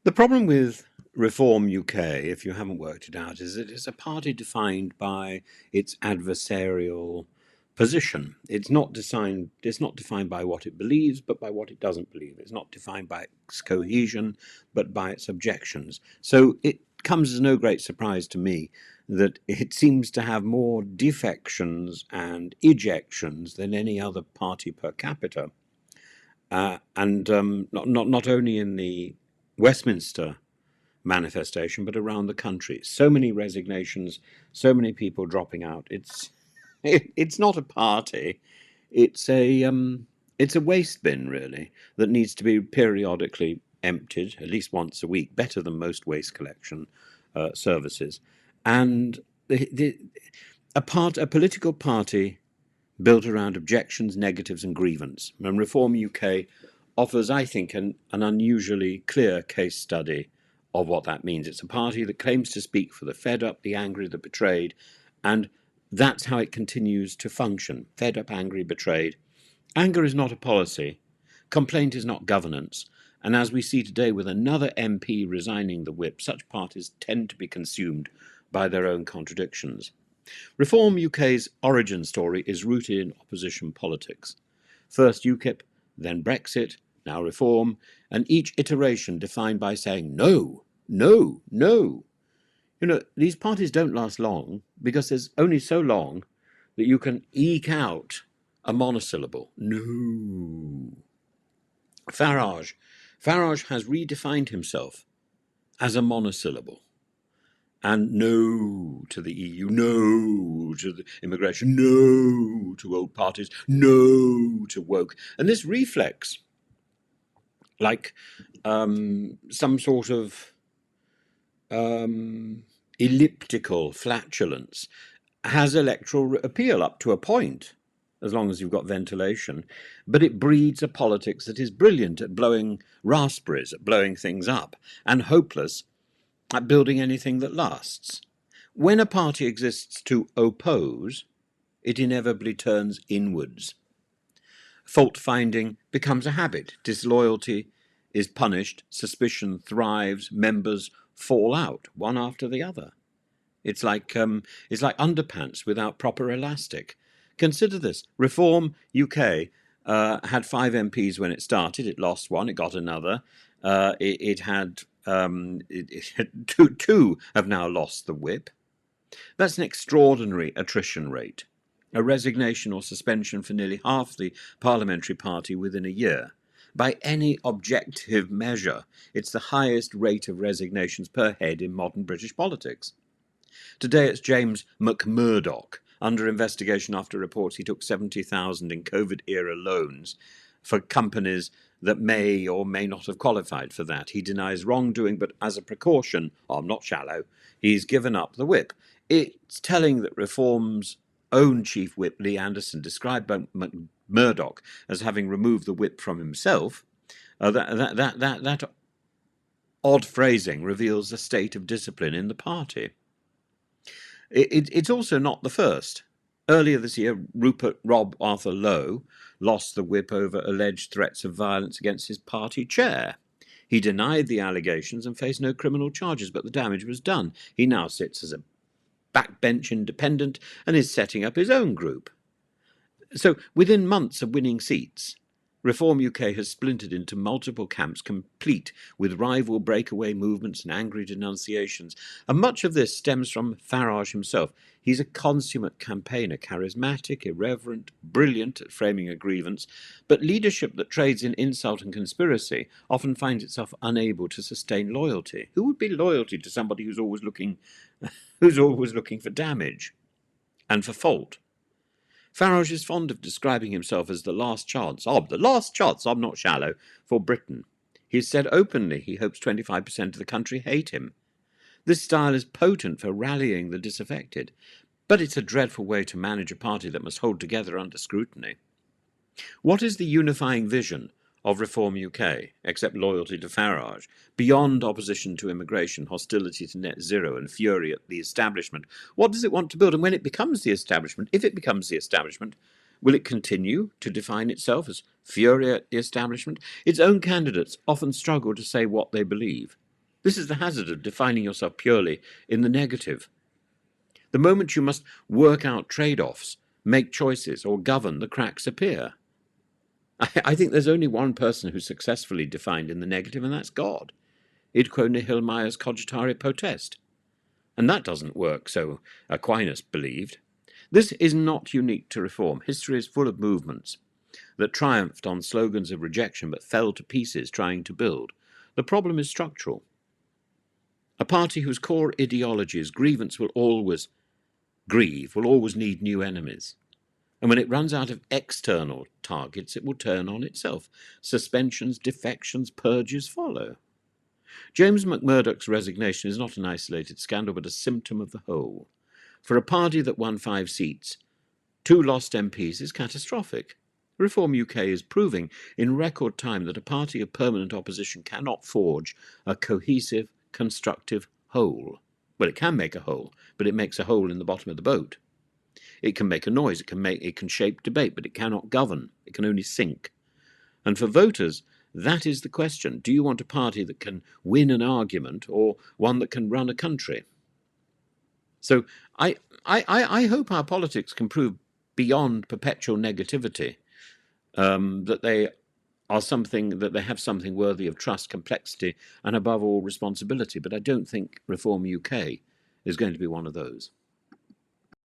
The problem with Reform UK, if you haven't worked it out, is that it's a party defined by its adversarial position. It's not defined by what it believes, but by what it doesn't believe. It's not defined by its cohesion, but by its objections. So it comes as no great surprise to me that it seems to have more defections and ejections than any other party per capita. And not only in the Westminster manifestation, but around the country. So many resignations, so many people dropping out. It's not a party. It's a waste bin really that needs to be periodically emptied at least once a week. Better than most waste collection services. And a political party built around objections, negatives, and grievance. And Reform UK offers, I think, an unusually clear case study of what that means. It's a party that claims to speak for the fed up, the angry, the betrayed, and that's how it continues to function. Fed up, angry, betrayed. Anger is not a policy. Complaint is not governance. And as we see today with another MP resigning the whip, such parties tend to be consumed by their own contradictions. Reform UK's origin story is rooted in opposition politics. First UKIP, then Brexit, now Reform, and each iteration defined by saying no, no, no. You know, these parties don't last long because there's only so long that you can eke out a monosyllable. No. Farage has redefined himself as a monosyllable. And no to the EU, no to the immigration, no to old parties, no to woke. And this reflex, like some sort of elliptical flatulence, has electoral appeal up to a point, as long as you've got ventilation, but it breeds a politics that is brilliant at blowing raspberries, at blowing things up, and hopeless at building anything that lasts. When a party exists to oppose, it inevitably turns inwards. Fault-finding becomes a habit. Disloyalty is punished. Suspicion thrives. Members fall out, one after the other. It's like underpants without proper elastic. Consider this. Reform UK had 5 MPs when it started. It lost one. It got another. It had two have now lost the whip. That's an extraordinary attrition rate, a resignation or suspension for nearly half the parliamentary party within a year. By any objective measure, it's the highest rate of resignations per head in modern British politics. Today it's James McMurdoch, under investigation after reports he took 70,000 in COVID-era loans for companies that may or may not have qualified for that. He denies wrongdoing, but as a precaution, I'm not shallow, he's given up the whip. It's telling that Reform's own chief whip, Lee Anderson, described Murdoch as having removed the whip from himself. That odd phrasing reveals the state of discipline in the party. It's also not the first. Earlier this year, Rupert Rob Arthur Lowe lost the whip over alleged threats of violence against his party chair. He denied the allegations and faced no criminal charges, but the damage was done. He now sits as a backbench independent and is setting up his own group. So within months of winning seats, Reform UK has splintered into multiple camps, complete with rival breakaway movements and angry denunciations. And much of this stems from Farage himself. He's a consummate campaigner, charismatic, irreverent, brilliant at framing a grievance, but leadership that trades in insult and conspiracy often finds itself unable to sustain loyalty. Who would be loyalty to somebody who's always looking for damage and for fault? Farage is fond of describing himself as the last chance, I'm not shallow, for Britain. He has said openly he hopes 25% of the country hate him. This style is potent for rallying the disaffected, but it's a dreadful way to manage a party that must hold together under scrutiny. What is the unifying vision of Reform UK, except loyalty to Farage, beyond opposition to immigration, hostility to net zero, and fury at the establishment? What does it want to build? And when it becomes the establishment, if it becomes the establishment, will it continue to define itself as fury at the establishment? Its own candidates often struggle to say what they believe. This is the hazard of defining yourself purely in the negative. The moment you must work out trade-offs, make choices, or govern, the cracks appear. I think there's only one person who's successfully defined in the negative, and that's God. Id quo nihil maius cogitare potest. And that doesn't work, so Aquinas believed. This is not unique to reform. History is full of movements that triumphed on slogans of rejection but fell to pieces trying to build. The problem is structural. A party whose core ideology is grievance will always grieve, will always need new enemies. And when it runs out of external targets, it will turn on itself. Suspensions, defections, purges follow. James McMurdoch's resignation is not an isolated scandal, but a symptom of the whole. For a party that won 5 seats, 2 lost MPs is catastrophic. Reform UK is proving in record time that a party of permanent opposition cannot forge a cohesive, constructive whole. Well, it can make a whole, but it makes a hole in the bottom of the boat. It can make a noise, it can shape debate, but it cannot govern. It can only sink. And for voters, that is the question. Do you want a party that can win an argument or one that can run a country? So I hope our politics can prove beyond perpetual negativity, that they are something, that they have something worthy of trust, complexity, and above all responsibility. But I don't think Reform UK is going to be one of those.